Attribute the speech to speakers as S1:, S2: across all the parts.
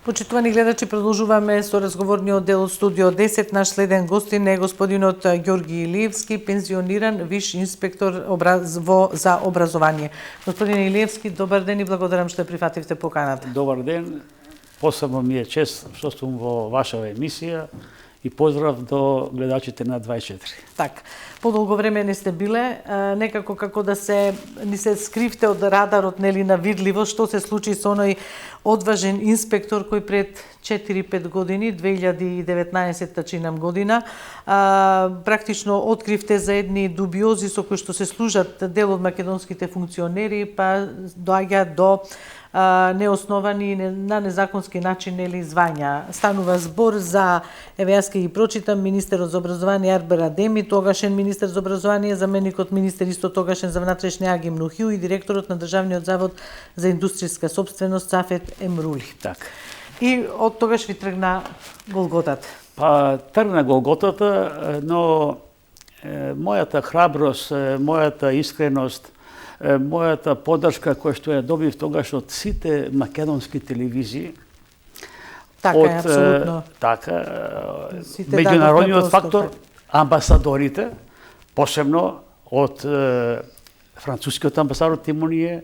S1: Почитувани гледачи, продолжуваме со разговорниот дел од Студио 10. Наш следен гостин е господинот Ѓорги Илиевски, пензиониран виш инспектор за образование. Господин Илиевски, добар ден и благодарам што прифативте поканата.
S2: Добар ден. Посебно ми е чест што сум во вашава емисија и поздрав до гледачите на 24.
S1: Так, подолго време не сте биле, некако како да ни се скривте од радарот, нели, на видливост, што се случи со оној одважен инспектор кој пред 4-5 години, 2019 чинам година, практично откривте за едни дубиози со кои што се служат дел од македонските функционери, па доаѓа до неосновани на незаконски начин или звања. Станува збор за, еве јас ќе ги прочитам, министерот за образование Арбер Адеми, тогашен министер за образование, заменикот министер исто тогашен за внатрешни Агим Нухиу и директорот на Државниот завод за индустријска сопственост Сафет Емрули.
S2: Так.
S1: И од тогаш ви тргна Голготата.
S2: Па тргна Голготата, но мојата храброст, мојата искреност, мојата поддршка која што ја добив тогаш од сите македонски телевизии,
S1: така
S2: од,
S1: е, апсолутно.
S2: Така, меѓународниот фактор, амбасадорите, посебно од францускиот амбасадор Тимоние,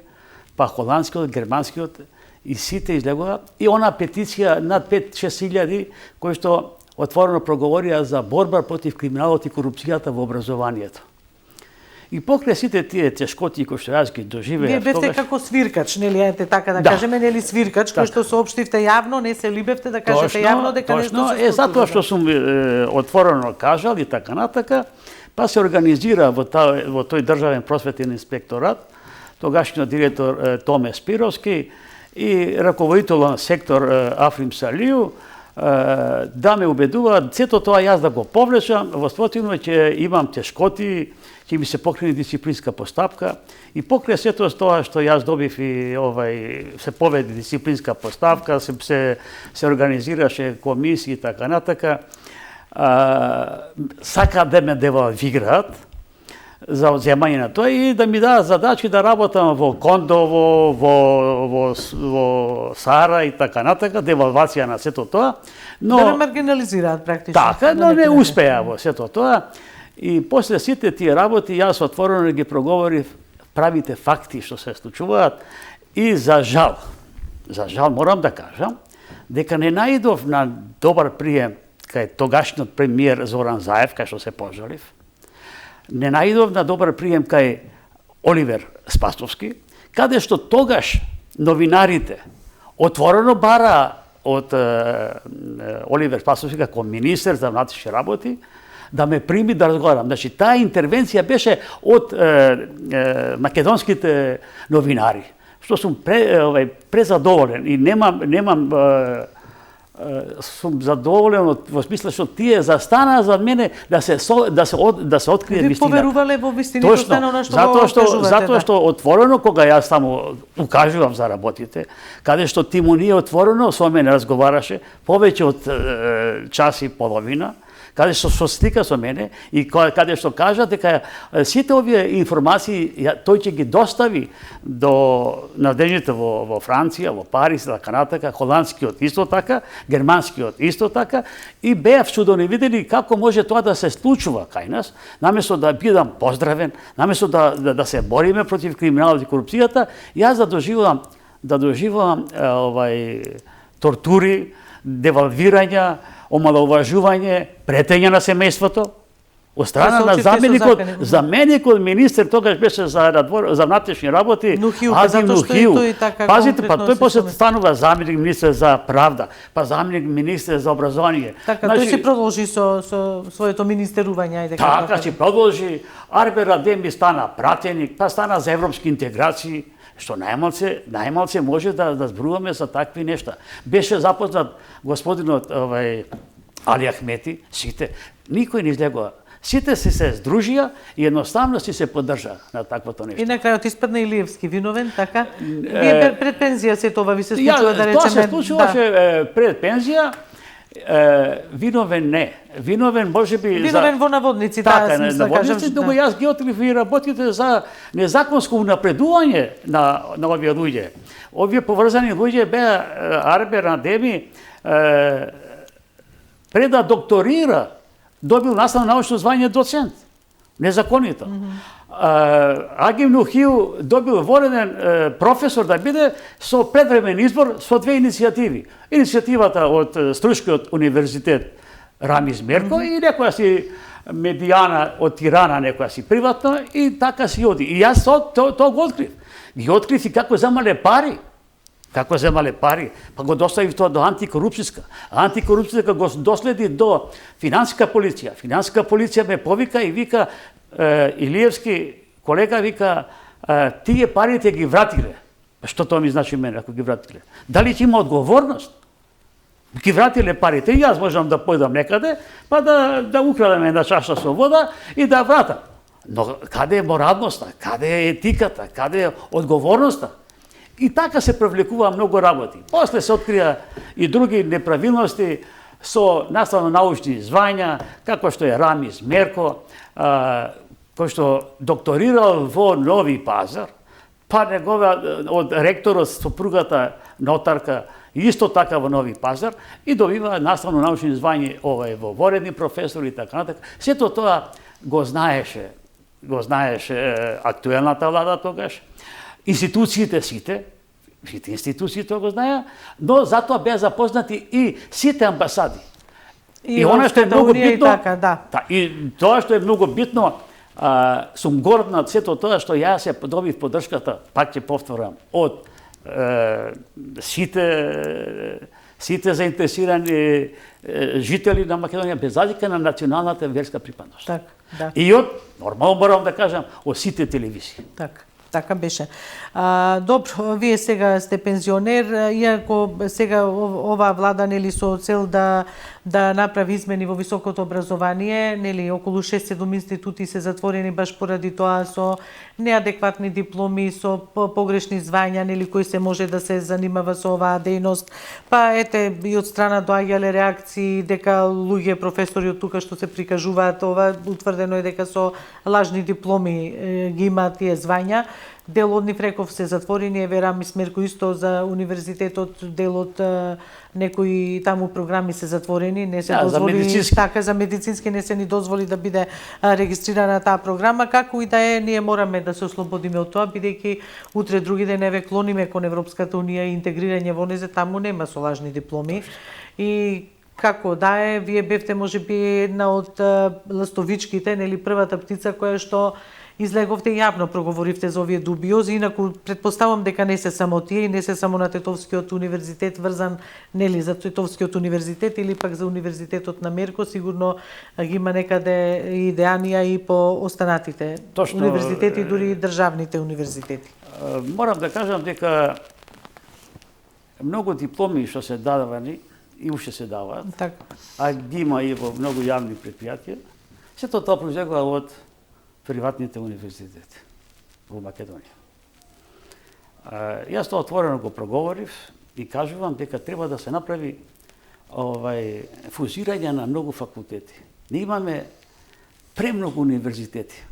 S2: па холандскиот, германскиот, и сите излегува. И она петиција над 5-6 илјади, кои што отворено проговорија за борба против криминалот и корупцијата во образованието. И покрај сите тие тешкоти кои што јас ги доживеав,
S1: вие бевте како свиркач, нели, ете така да кажеме, нели свиркач, кој што соопштивте јавно, не се либевте да кажете јавно дека нешто се случува.
S2: Затоа што сум отворено кажал и така натака, па се организира во тој државен просветен инспекторат, тогашниот директор Томе Спировски и раководител на сектор Африм Салију, да ме убедуваат сето тоа јас да го повлечам, во спротивно ќе имам тешкоти, ќе ми се покрене дисциплинска постапка и покрај сето тоа што јас добив и се поведе дисциплинска постапка, се организираше комисии и така натака, сака да ме девалвираат за одземање на тоа и да ми дадат задачи да работам во Кондово, во Сара и така натака, девалвација на сето тоа, но
S1: да ме маргинализираат практично.
S2: Така, но не успеа во сето тоа. И после сите тие работи јас отворено ги проговорив правите факти што се случуваат и за жал морам да кажам дека не наидов на добар прием кај тогашниот премиер Зоран Заев, кај што се пожалив. Не наидов на добар прием кај Оливер Спасовски, каде што тогаш новинарите отворено бара од Оливер Спасовски како министер за внатрешни работи да ме прими да разговарам. Значи, таа интервенција беше од македонските новинари, што сум презадоволен и немам сум задоволен во смисла што тие застана за мене да се открие вистина.
S1: Ви поверувале во вистината останало што го кажувате.
S2: Затоа што отворено кога јас таму укажувам за работите, каде што Тимоние отворено со мене разговараше повеќе од час и половина, каде што со слика со мене и каде што кажа дека сите овие информации тој ќе ги достави до надлежните во Франција, во Париз, така натака, холандскиот исто така, германскиот исто така, и беа чудоневидени како може тоа да се случува кај нас, наместо да бидам поздравен, наместо да се бориме против криминалот и корупцијата, јас да доживувам тортури, девалвирања, омаловажување, претење на семејството, од страна на заменикот министер тогаш беше за внатрешни работи, Азим Нухиу. Пазите, па тој после станува заменик министер за правда, па заменик министер за образование.
S1: Така, тој си продолжи со своето министерување, ајде како.
S2: Така, си продолжи. Арбер Адеми стана пратеник, па стана за европски интеграции, што најмалце може да зборуваме за такви нешта. Беше запознат господинот Али Ахмети, сите, никој не излегува. Сите се здружија и едноставно се поддржа на таквото нешто.
S1: И на крајот испадна Илиевски виновен, така? Вие пред пензија се тоа ви се случува, да речеме.
S2: Тоа се случуваше пред пензија Виновен не. Виновен можеби
S1: Виновен во наводници,
S2: така,
S1: да,
S2: наводници, но јас ги открив и работите за незаконско унапредување на овие луѓе. Овие поврзани луѓе беа Арбер Адеми пред да докторира добил наставно научно звање доцент. Незаконито. Агим Нухил добил вореден професор да биде со предвремен избор со две иницијативи. Иницијативата од Струшкиот универзитет Рамис Мерко и некоја си медијана од Тирана, некоја си приватно и така си оди. И јас тоа го открив. Ги открив и како земале пари. Како земале пари, па го доставив тоа до антикорупцијска. Антикорупцијска го доследи до финансиска полиција. Финансиска полиција ме повика и вика Илиевски, колега, вика, тие парите ги вратиле. Па што тоа ми значи мене, ако ги вратиле? Дали ќе има одговорност? Ги вратиле парите, и јас можам да појдам некаде, па да украдам една чаша со вода и да вратам. Но каде е моралноста, каде е етиката, каде е одговорноста? И така се привлекува многу работи. После се открија и други неправилности со наставно-научни звања, како што е Рамис Мерко, кој што докторирал во Нови Пазар, па негова од ректорот сопругата нотарка исто така во Нови Пазар и добива наставно-научни звања во воредни професори и така натака. Сето тоа го знаеше актуелната влада тогаш. Институциите сите институции тоа го знаеа, но затоа беа запознати и сите амбасади. И она што е многу битно, и тоа што е многу битно, сум горд над сето тоа што јас ја добив поддршката, пак ќе повторам, од сите заинтересирани жители на Македонија без разлика на националната верска припадност. И од, нормално морам да кажам, од сите телевизии.
S1: Така беше. Добро, вие сега сте пензионер, иако сега оваа влада нели со цел да направи измени во високото образование, нели околу 6-7 институти се затворени баш поради тоа со неадекватни дипломи, со погрешни звања, нели кои се може да се занимава со оваа дејност. Па ете и од страна доаѓале реакции дека луѓе професори од тука што се прикажуваат, ова утврдено е дека со лажни дипломи ги имаат тие звања. Дел од нив реков се затворени, еве Рамис Мерко исто за универзитетот, дел од некои таму програми се затворени, не се дозволи така за медицински не се ни дозволи да биде регистрирана таа програма, како и да е, ние мораме да се ослободиме од тоа бидејќи утре други ден еве клониме кон Европската унија и интегрирање во незе, таму нема со лажни дипломи. И како да е, вие бевте можеби една од ластовичките, нели првата птица која што излеговте јавно проговоривте за овие дубиози, инаку претпоставам дека не се само тие и не се само на Тетовскиот универзитет врзан нели за Тетовскиот универзитет или пак за универзитетот на Мерко, сигурно ги има некаде и дејанија и по останатите универзитети, дури и државните универзитети.
S2: Морам да кажам дека многу дипломи што се дадавани и уште се даваат, а ги има и во многу јавни предпријатија, сето тоа произлегува од приватните универзитети во Македонија. Јас тоа отворено го проговорив и кажувам дека треба да се направи фузирање на многу факултети. Ние имаме премногу универзитети.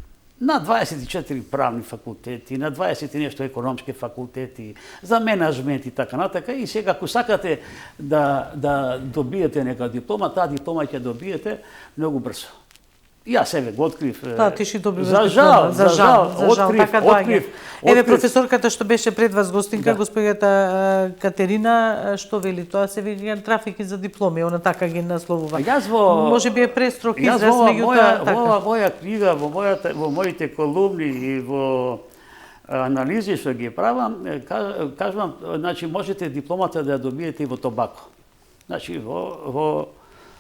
S2: На 24 правни факултети, на 20 и нешто економски факултети, за менеджмент и така натака. И сега, ако сакате да добиете нека диплома, таа диплома ќе добиете многу брзо. Јас еве го открив.
S1: Ти си добив
S2: за жал,
S1: така доаѓа. Еве професорката што беше пред вас гостинка, господјата Катерина, што вели тоа се вели трафик за дипломи, она така ги насловува. Можеби е престрог израз, меѓутоа така.
S2: Во моја книга, во моите колумни и во анализи што ги правам, кажувам, значи можете дипломата да ја добиете и во Тобако. Значи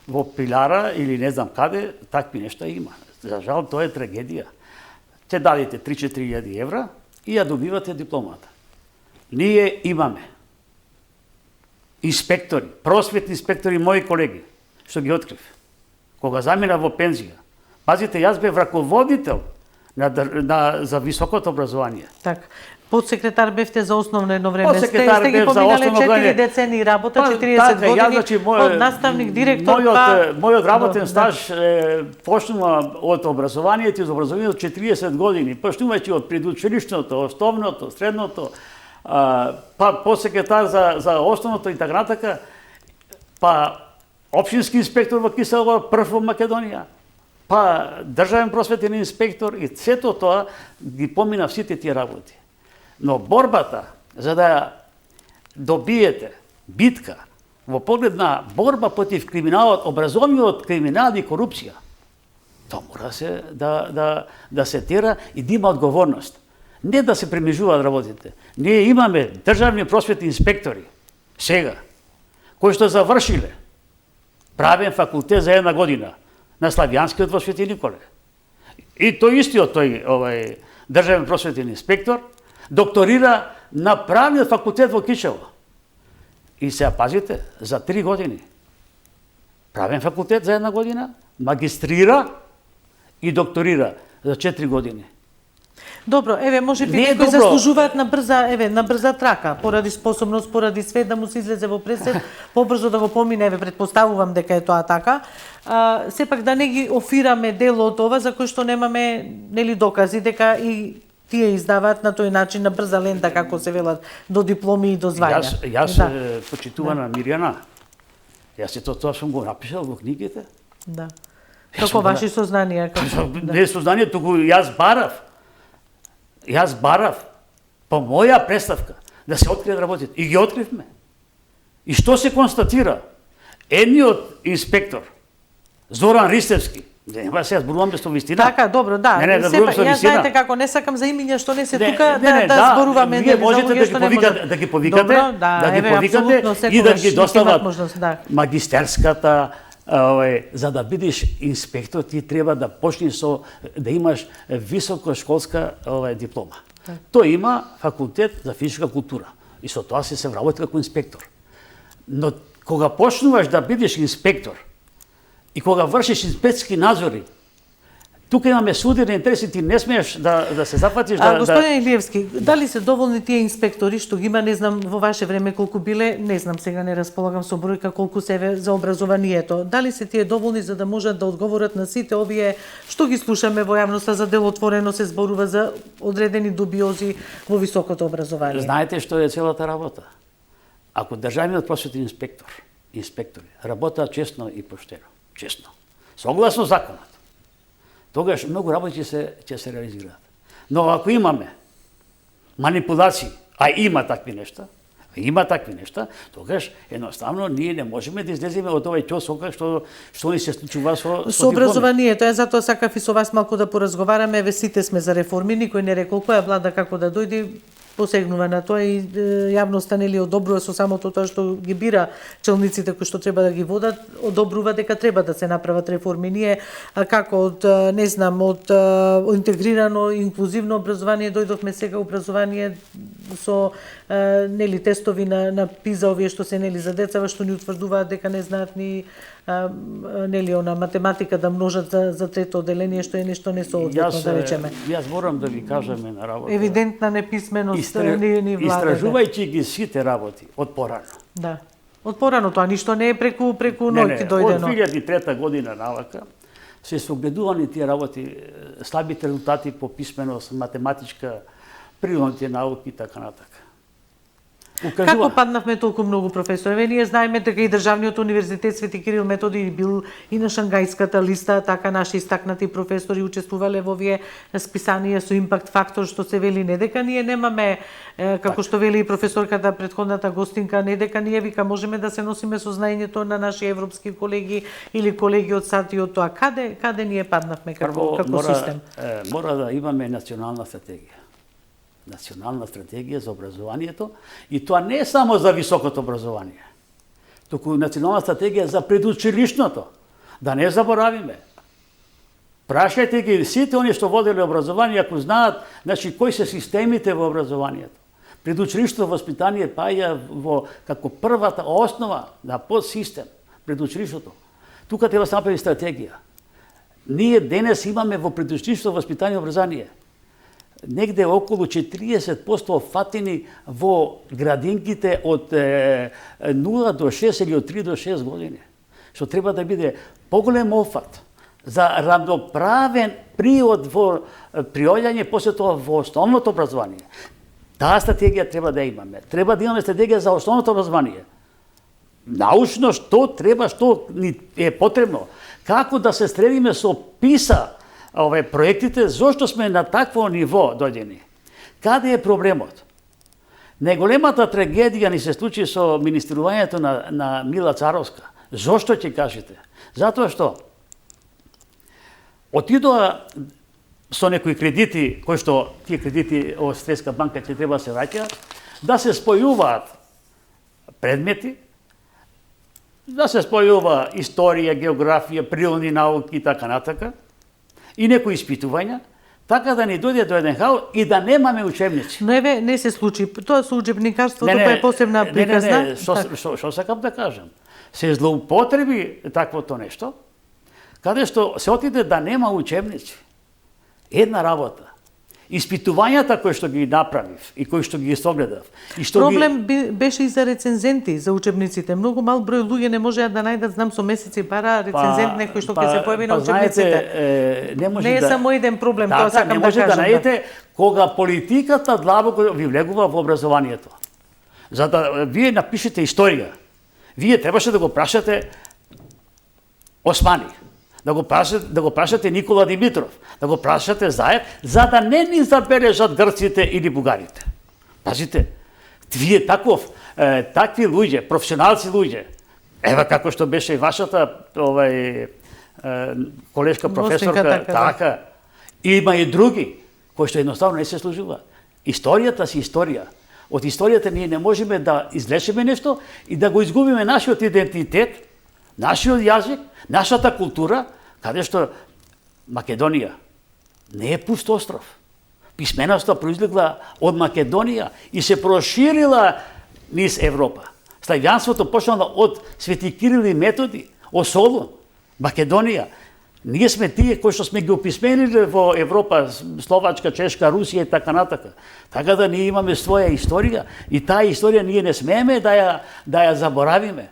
S2: во Пилара или не знам каде, такви нешта има. За жал, тоа е трагедија. Те дадете 3-4 евра и ја добивате дипломата. Ние имаме инспектори, просветни инспектори, мои колеги, што ги открив. Кога замина во пензија. Пазите, јас бев раководител за високото образование.
S1: Така. Подсекретар бевте за основно едно време.
S2: Подсекретар
S1: Сте ги
S2: бев за
S1: поминале
S2: основно
S1: 4 децени работа, 40
S2: така,
S1: години,
S2: значи,
S1: од наставник, директор,
S2: мојот работен стаж почнува од образованието, од 40 години, почнувајќи од предучилишното, основното, средното, па подсекретар за основното и така натака, па општински инспектор во Киселова, прв во Македонија, па државен просветен инспектор и сето тоа ги помина сите тие работи. Но борбата за да добиете битка во поглед на борба против криминалот, образовниот криминал и корупција, тоа мора се да се тера и да има одговорност. Не да се премежуваат работите. Ние имаме државни просветни инспектори сега кои што завршиле правен факултет за 1 година на Славјанскиот во Свети Николе. И тој истиот државен просветен инспектор докторира на правниот факултет во Кичево. И сега пазите, за 3 години. Правен факултет за 1 година, магистрира и докторира за 4 години.
S1: Добро, еве можеби некои заслужуваат на брза трака, поради способност, поради свет да му се излезе во пресед, побрзо да го помине, еве претпоставувам дека е тоа така. Сепак да не ги офираме дел од ова за кој што немаме нели докази дека и тие издаваат на тој начин на брза лента, како се велат, до дипломи и до звања.
S2: Јас почитувана Мирјана, јас тоа сум го напишал во книгите.
S1: Да. Како ваши сознанија?
S2: Не сознание, туку јас барав по моја представка да се откријат работите. И ги откривме. И што се констатира? Едниот инспектор, Зоран Ристевски, нема се зборувам без вистина.
S1: Така, добро, да.
S2: Не, да зборувам со вистина.
S1: Јас знаете како не сакам за имиња што не се тука да зборуваме.
S2: Вие можете да ги повикате, и да ги достават магистерската, за да бидеш инспектор, ти треба да почнеш да имаш високошколска диплома. Тој има факултет за физичка култура и со тоа се вработи како инспектор. Но кога почнуваш да бидеш инспектор и кога вршиш инспекцијски надзори, тука имаме судени интереси, ти не смееш да се зафатиш
S1: Господин Илиевски, дали се доволни тие инспектори што ги има, не знам во ваше време колку биле, не знам, сега не располагам со бројка колку се за образованието. Дали се тие доволни за да можат да одговорат на сите овие што ги слушаме во јавноста за делотворено се зборува за одредени дубиози во високото образование?
S2: Знаете што е целата работа? Ако државниот просветен инспектори работат честно и поштено, честно, согласно законот, тогаш многу работи ќе се реализираат. Но ако имаме манипулации, а има такви нешта, тогаш едноставно ние не можеме да излеземе од овој ќосок што ни се случува со
S1: образованието. Затоа сакав и со вас малку да поразговараме, ве сите сме за реформи, никој не рекол која влада како да дојде, посегнува на тоа и јавноста нели одобрува со самото тоа што ги бира челниците кои што треба да ги водат, одобрува дека треба да се направат реформи. Ние како од интегрирано инклузивно образование дојдовме сега образование со нели тестови на ПИЗа, овие што се нели за децава што ни утврдуваат дека не знаат ни нели она математика да множат за трето оделение, што е нешто несоодветно, да речеме.
S2: Јас морам да ви кажам една работа.
S1: Евидентна неписменост ни владе.
S2: Истражувајќи ги сите работи од порано.
S1: Да. Од порано тоа ништо не е преку ноќ дојдено.
S2: Од 2003 година навака се согледувани тие работи, слабите резултати по писменост, математичка, природните науки и така натака.
S1: Како паднавме толку многу професори? Ние знаеме дека и Државниот универзитет Свети Кирил Методи бил и на Шангајската листа, така наши истакнати професори учествувале во овие списанија со импакт фактор, што се вели не дека ние немаме, како што вели и професорката претходната гостинка, не дека ние вика можеме да се носиме со знаењето на наши европски колеги или колеги од САД и од тоа. Каде ние паднавме како систем?
S2: Мора да имаме национална стратегија. Национална стратегија за образованието и тоа не е само за високото образование, туку национална стратегија за предучилишното. Да не заборавиме. Прашајте ги сите оние што воделе образование, ако знаат, значи кои се системите во образованието. Предучилишното воспитание паѓа во како првата основа на подсистем предучилишното. Тука треба да се направи стратегија. ние денес имаме во предучилишно воспитание и образование негде околу 40% фатени во градинките од 0 до 6 или од 3 до 6 години. Што треба да биде поголем офат за равноправен приод во приоѓање после тоа во основното образование. Таа стратегија треба да имаме. Треба да имаме стратегија за основното образование. Научно што треба, што ни е потребно. Како да се средиме со ПИСА проектите, зошто сме на такво ниво дојдени? Каде е проблемот? Најголемата трагедија ни се случи со министрувањето на Мила Царовска. Зошто ќе кажете? Затоа што отидоа со некои кредити, кои што тие кредити од Светска банка ќе треба да се враќаат, да се спојуваат предмети, да се спојува историја, географија, природни науки и така натака, и некои испитувања, така да ни дојде до еден хаос и да немаме учебници.
S1: Но еве не се случи. Тоа со учебникарството па е посебна приказна.
S2: Што сакам да кажам? Се злоупотреби таквото нешто, каде што се отиде да нема учебници. Една работа. Испитувањата кои што ги направив и кои што ги согледав.
S1: Проблем беше и за рецензенти за учебниците. Многу мал број луѓе не можеа да најдат, знам, со месеци пара рецензент некој што ќе се појави на учебниците. Не е само еден проблем, тоа сакам да кажам.
S2: Не може да најдете кога политиката длабоко ви влегува во образованието. За да вие напишете историја, вие требаше да го прашате Османи, да го прашате Никола Димитров, да го прашате Заев, за да не ни забележат грците или бугарите. Пазите, вие такви луѓе, професионалци луѓе, ева како што беше и вашата колешка професорка, така, има и други, кои што едноставно не се служуваат. Историјата си историја. Од историјата ние не можеме да излечеме нешто и да го изгубиме нашиот идентитет, нашиот јазик, нашата култура, каде што Македонија не е пуст остров. Писменоста произлегла од Македонија и се проширила низ Европа. Славјанството почнало од Свети Кирил и Методи, од Солун, Македонија. Ние сме тие кои што сме ги описменили во Европа, Словачка, Чешка, Русија и така натака. Така да ние имаме своја историја и таа историја ние не смееме да ја заборавиме.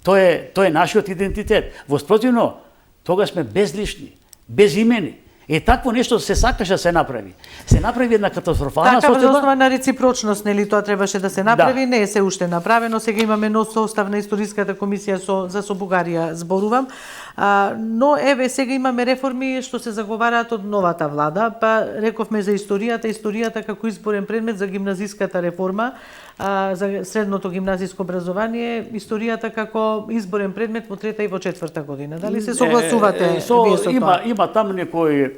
S2: Тоа е нашиот идентитет. Во спротивно, тога сме безлични, безимени. Такво нешто се сакаше да се направи. Се направи една катастрофална
S1: состојба. Така, основа на реципрочност, нели, тоа требаше да се направи, не е се уште направено. Сега имаме нов состав на историската комисија со Бугарија, зборувам. Но еве сега имаме реформи што се заговараат од новата влада, па рековме за историјата како изборен предмет за гимназиската реформа, за средното гимназиско образование, историјата како изборен предмет во трета и во четврта година. Дали се согласувате вие со тоа?
S2: Има таму некои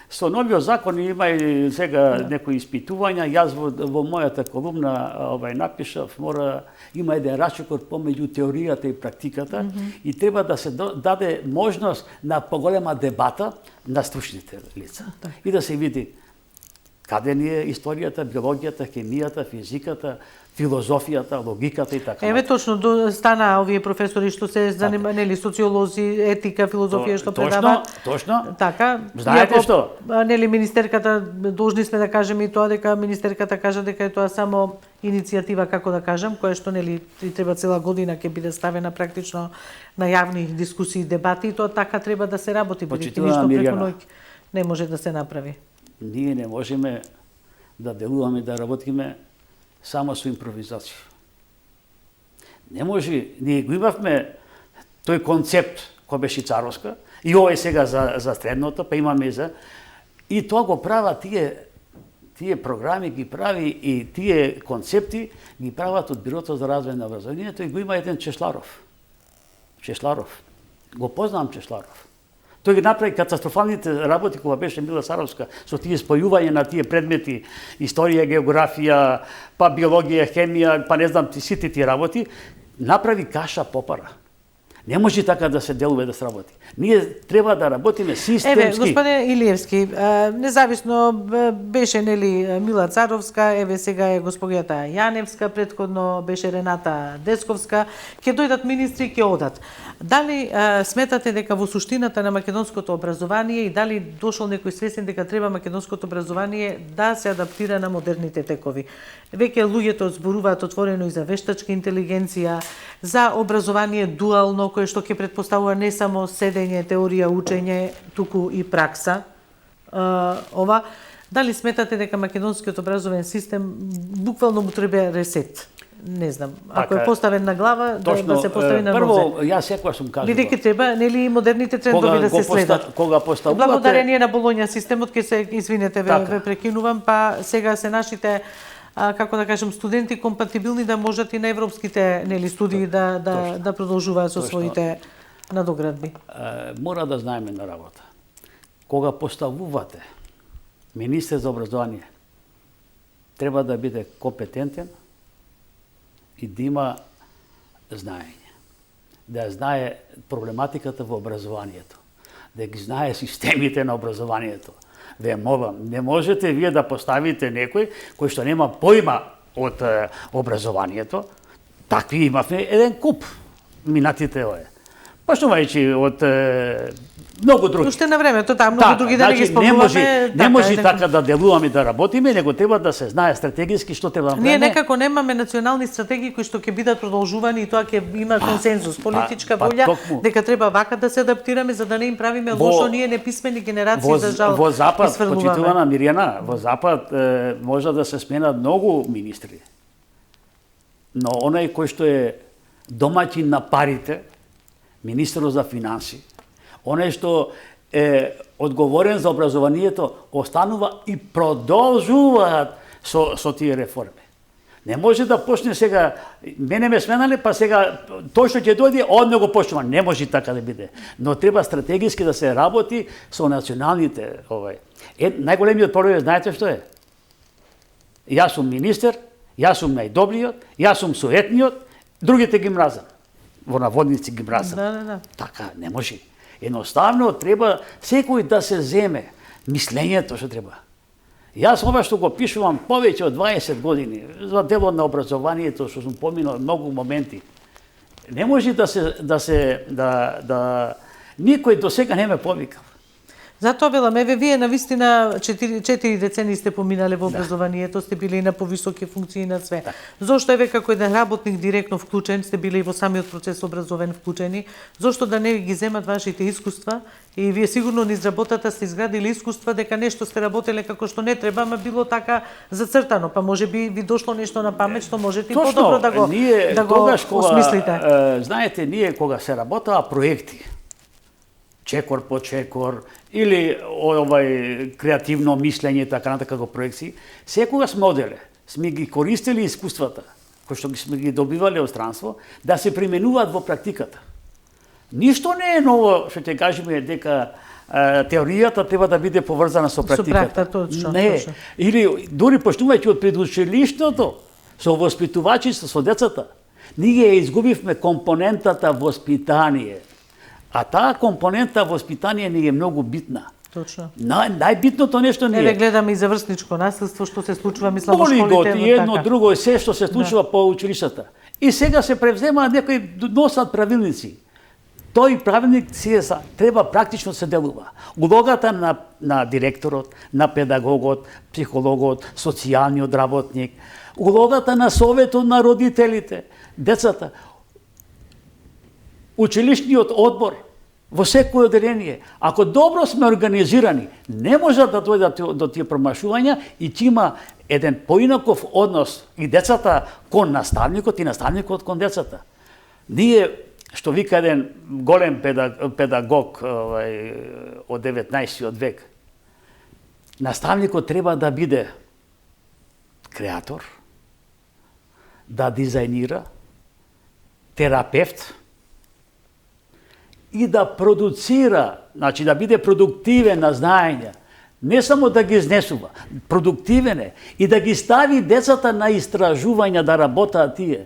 S2: со новиот закон има и сега некои испитувања. Јас во мојата колумна напишав, има еден расчекор помеѓу теоријата и практиката и треба да се даде можност на поголема дебата на стручните лица и да се види каде ни е историјата, биологијата, хемијата, физиката, филозофијата, логиката и така.
S1: Еве точно стана овие професори што се занимавале социолози, етика, филозофија што предаваат.
S2: Точно.
S1: Така.
S2: Знаете што?
S1: Нели министерката должни сме да кажеме и тоа дека министерката кажа дека е тоа само иницијатива, како да кажам, која што нели треба цела година ќе биде ставена практично на јавни дискусии, дебати и тоа така треба да се работи, бидејќи ништо преку ноќ не може да се направи.
S2: Ние не можеме да делуваме, да работиме само со импровизација. Не може, ние го имавме тој концепт кој беше Царовска и ова е сега за средното, па имаме и тоа го прават тие програми ги прави и тие концепти ги прават од Бирото за развој на образованието и го има еден Чешларов. Го познавам Чешларов. Тој ги направи катастрофалните работи кога беше Мила Царовска со тие спојување на тие предмети, историја, географија, па биологија, хемија, па не знам сите тие работи, направи каша попара. Не може така да се делува да се работи. Ние треба да работиме системски.
S1: Еве, господине Илиевски, независно беше нели Мила Царовска, еве сега е госпоѓата Јаневска, претходно беше Рената Десковска, ќе дојдат министри, ќе одат. Дали сметате дека во суштината на македонското образование и дали дошол некој свесен дека треба македонското образование да се адаптира на модерните текови? Веќе луѓето зборуваат отворено и за вештачка интелигенција, за образование дуално, кое што ќе претпоставува не само седење, теорија, учење, туку и пракса. Ова, дали сметате дека македонскиот образовен систем буквално му треба ресет? Не знам, ако е поставен на глава, да се постави на нозе.
S2: Прво, јас секогаш сум кажувал.
S1: Бидејќи треба, нели, модерните трендови да се следат.
S2: Кога поставувате...
S1: Благодарение на Болоња системот, ќе се, извинете, ве прекинувам, па сега се нашите како да кажем, студенти компатибилни да можат и на европските нели студии да продолжуваат со своите надоградби.
S2: Мора да знаеме на работа. Кога поставувате министер за образование, треба да биде компетентен и да има знаење. Да знае проблематиката во образованието. Да ги знае системите на образованието. Ве молам, не можете вие да поставите некој кој што нема појма од образованието. Такви имавме еден куп минатите овие. Почнувајќи од многу други.
S1: Уште на времето, многу други да не ги спомнуваме.
S2: Не може така да делуваме да работиме, него треба да се знае стратегиски што треба да направиме.
S1: Ние некако немаме национални стратегии кои што ќе бидат продолжувани и тоа ќе има консензус, политичка волја дека треба вака да се адаптираме за да не им правиме лошо ние неписмени генерации за жал.
S2: Во Запад, почитувана Мирјана, во Запад може да се сменат многу министри. Но оној кој што е домаќин на парите, министерот за финанси, оној што е одговорен за образованието, останува и продолжуваат со тие реформи. Не може да почне сега, мене ме сменале, па сега тој што ќе дојде, од него почнува. Не може така да биде. Но треба стратегиски да се работи со националните најголемиот проблем, знаете што е? Јас сум министер, јас сум најдобриот, јас сум соетниот, другите ги мразам. Во наводници ги мразам.
S1: Да.
S2: Така, не може. Едноставно треба секој да се земе мислењето што треба. Јас ова што го пишувам повеќе од 20 години за делот на образованието што сум поминал многу моменти. Не може да никој до сега не ме повикал.
S1: Затоа велам, еве вие навистина 4 децени сте поминале во образованието, сте биле и на повисоки функции на све. Зошто еве како еден работник директно вклучен, сте биле и во самиот процес образовен вклучени, зошто да не ги земат вашите искуства и вие сигурно низ работата сте изградили искуства дека нешто сте работеле како што не треба, ама било така зацртано, па можеби ви дошло нешто на памет што можете и подобро да го осмислите.
S2: Знаете, ние кога се работаа проекти, чекор по чекор, или креативно мислење, така натака како проекции, секогаш моделе сме ги користили искуствата, кои што сме ги добивале од странство, да се применуваат во практиката. Ништо не е ново, што ќе кажеме дека теоријата треба да биде поврзана со практиката.
S1: Точно.
S2: Или дури почнувајќи од предучилиштето, со воспитувачите, со децата, ние изгубивме компонентата воспитание. А таа компонента воспитание ни е многу битна.
S1: Точно.
S2: Најбитното нешто не е.
S1: Еве гледаме и за врсничко наследство што се случува, мислам, во школите.
S2: Полигот и едно друго, се што се случува по училиштата. И сега се превземаат некои носат правилници. Тој правилник треба практично се делува. Улогата на директорот, на педагогот, психологот, социјалниот работник, улогата на советот на родителите, децата, училишниот одбор во секој одделение. Ако добро сме организирани, не може да дојдат до тие промашувања и ќе има еден поинаков однос и децата кон наставникот и наставникот кон децата. Ние, што вика еден голем педагог од 19 век, наставникот треба да биде креатор, да дизајнира, терапевт, и да продуцира, значи да биде продуктивен на знаења, не само да ги изнесува, продуктивен е и да ги стави децата на истражувања да работаат тие.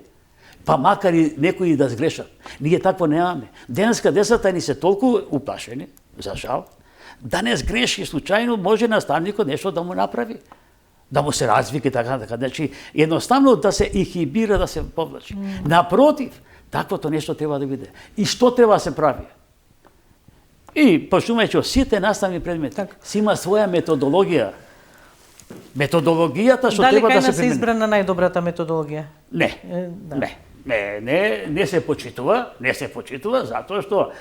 S2: Па макар и некои да сгрешат. Ние такво немаме. Денеска децата ни се толку уплашени, за жал, да не сгреши случајно, може наставникот нешто да му направи. Да му се развика и така. Значи, едноставно да се инхибира, да се повлачи. Напротив, таквото нешто треба да биде. И што треба да се прави? И почнувајќи од сите наставни предмети, си има своја методологија. Методологијата што треба да се примени.
S1: Дали кај нас е избрана најдобрата методологија?
S2: Не. Не се почитува, затоа што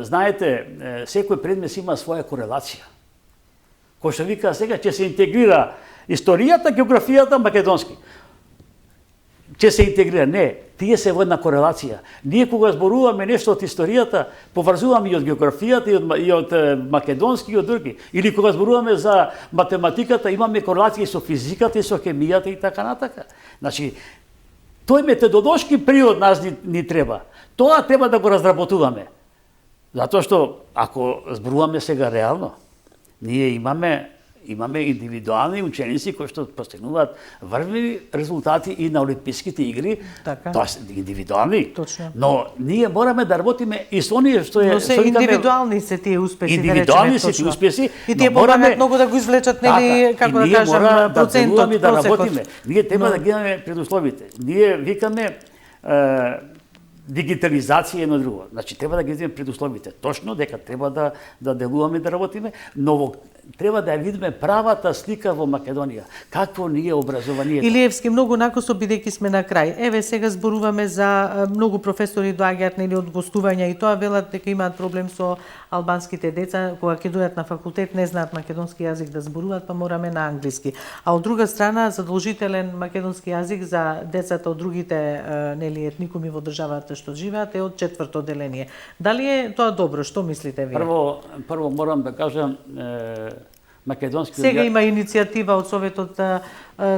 S2: знаете, секој предмет има своја корелација. Кој што вика сега ќе се интегрира историјата, географијата, македонски. Ќе се интегрира. Не, тие се во една корелација. Ние кога зборуваме нешто од историјата, поврзуваме и од географијата, и од македонски, и од други. Или кога зборуваме за математиката, имаме корелација со физиката, и со хемијата и така натака. Значи, тој методолошки приод нас ни треба. Тоа треба да го разработуваме. Затоа што, ако зборуваме сега реално, ние имаме индивидуални ученици кои што постигнуваат врвни резултати и на Олимписките игри, тоа се индивидуални.
S1: Точно.
S2: Но ние мораме да работиме и со оние што е...
S1: Но се индивидуални се тие успеси,
S2: индивидуални се тие успеси.
S1: И тие мораме многу да го извлечат, нели, како да кажам, процентот,
S2: да работиме. Ние треба да ги имаме предусловите. Ние викаме дигитализација едно друго. Значи треба да ги видиме предусловите. Точно дека треба да делуваме, да работиме, но треба да ја видиме правата слика во Македонија. Какво ни е образованието.
S1: Илиевски, многу накосо бидејќи сме на крај. Еве сега зборуваме за многу професори доаѓаат нели од гостувања и тоа велат дека имаат проблем со албанските деца кога ќе дојдат на факултет не знаат македонски јазик да зборуваат, па мораме на англиски. А од друга страна задолжителен македонски јазик за децата од другите нели етникуми во државата што живеат е од 4-то одделение. Дали е тоа добро? Што мислите вие?
S2: Прво морам да кажам македонски.
S1: Сега има иницијатива од Советот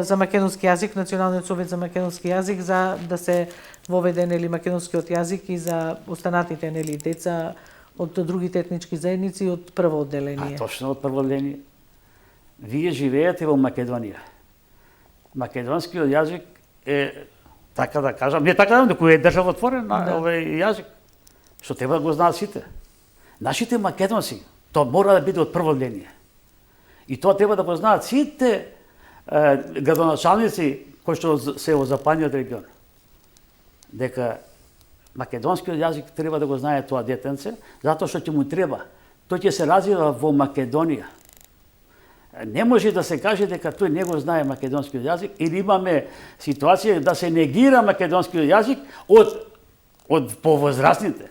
S1: за македонски јазик, Националниот совет за македонски јазик, за да се воведе нели македонскиот јазик и за останатите нели деца од другите етнички заедници од прво одделение.
S2: Точно од прво одделение. Вие живеете во Македонија. Македонскиот јазик е, така да кажам, не така да кој е државотворен на овој јазик, што треба да го знаат сите. Нашите македонци, тоа мора да биде од прво одделение. И тоа треба да го знаат сите градоначалници кои што се во западниот регион. Дека македонскиот јазик треба да го знае тоа детенце, затоа што ќе му треба. Тој ќе се развива во Македонија. Не може да се каже дека тој не го знае македонскиот јазик или имаме ситуација да се негира македонскиот јазик од повозрастните,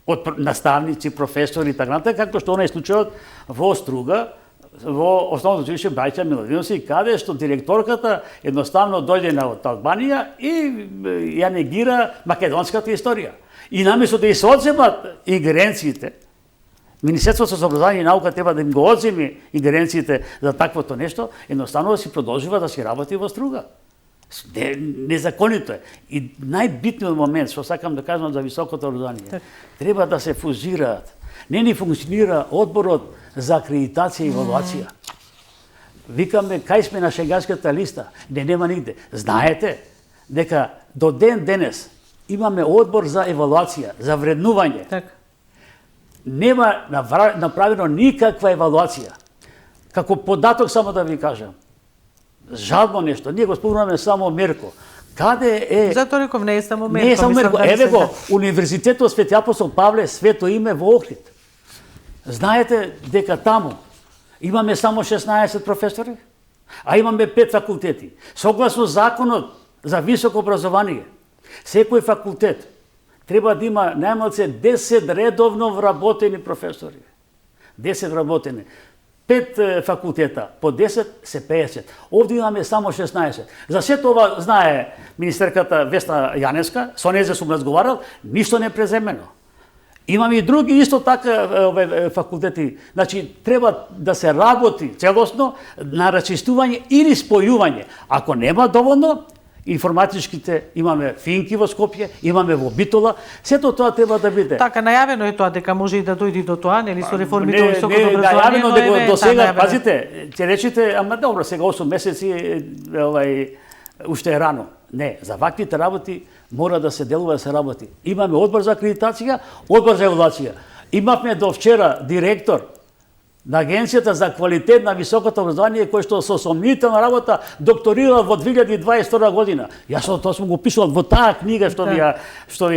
S2: од наставници, професори и така натаму, како што оној случајот во Струга, во основното училиште Браќа Миладиновци, каде што директорката едноставно дојде од Албанија и ја негира македонската историја. И наместо да се одземат ингеренциите, Министерството за образование и наука треба да им го одземи ингеренциите за таквото нешто, едноставно да си продолжува да си работи во Струга. Незаконито е. И најбитниот момент, што сакам да кажам за високото образование, треба да се фузираат. Не ни функционира одборот за акредитација и евалуација. Викаме, кај сме на шенгенската листа? Нема нигде. Знаете дека до ден денес имаме одбор за евалуација, за вреднување.
S1: Така.
S2: Нема направено никаква евалуација. Како податок само да ви кажам. Жално нешто. Ние го спомнуваме само Мерко. Каде е...
S1: Затоа реков, не е само Мерко.
S2: Не е само Мерко. Еве го, Универзитетот Свети Апостол Павле, свето име во Охрид. Знаете дека таму имаме само 16 професори, а имаме 5 факултети. Согласно законот за високо образование, секој факултет треба да има најмалце 10 редовно вработени професори. 10 вработени. 5 факултета, по 10 се 50. Овде имаме само 16. За се тоа знае министерката Весна Јаневска, со неја сум разговарал, ништо не преземено. Имаме и други исто така факултети. Значи, треба да се работи целосно на рачистување или спојување. Ако нема доволно, информатичките имаме финки во Скопје, имаме во Битола, сето тоа треба да биде.
S1: Така, најавено е тоа дека може и да дојде до тоа, нели, со реформите во високото образование,
S2: но еве досега, пазите, ќе речете, ама добро, сега 8 месеци уште е рано. Не, за ваквите работи мора да се делува, да се работи. Имаме одбор за акредитација, одбор за евалуација. Имавме до вчера директор на Агенцијата за квалитет на високото образование, кој што со сомнителна работа докторира во 2022 година. Јас тоа сум го пишувал во таа книга што ви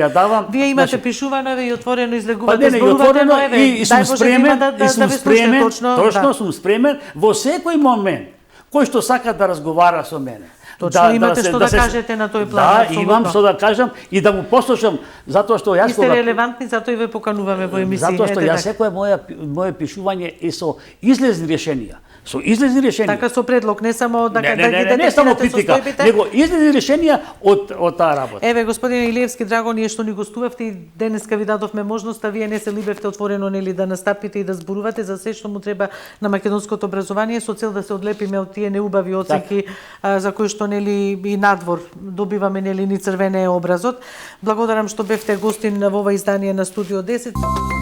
S2: ја давам.
S1: Вие имате пишувано и отворено излегувате,
S2: и отворено и сум спремен, точно сум спремен во секој момент кој што сака да разговара со мене.
S1: Точно имате што да кажете на тој план.
S2: Да, имам што да кажам и да му послушам, затоа што јас
S1: сте релевантни, затоа и ве покануваме во емисија.
S2: Затоа што јас секое моје пишување е со излезни решенија. Со излезни решенија.
S1: Така со предлог, не само да
S2: не само критика, него излезни решенија од таа работа.
S1: Еве, господине Илиевски, драго ни е што ни гостувавте и денеска ви дадовме можноста, вие не се либевте отворено нели да настапите и да зборувате за се што му треба на македонското образование со цел да се одлепиме од тие неубави оценки за кои што нели и надвор добиваме нели ни црвене образот. Благодарам што бевте гостин во ова издание на Студио 10.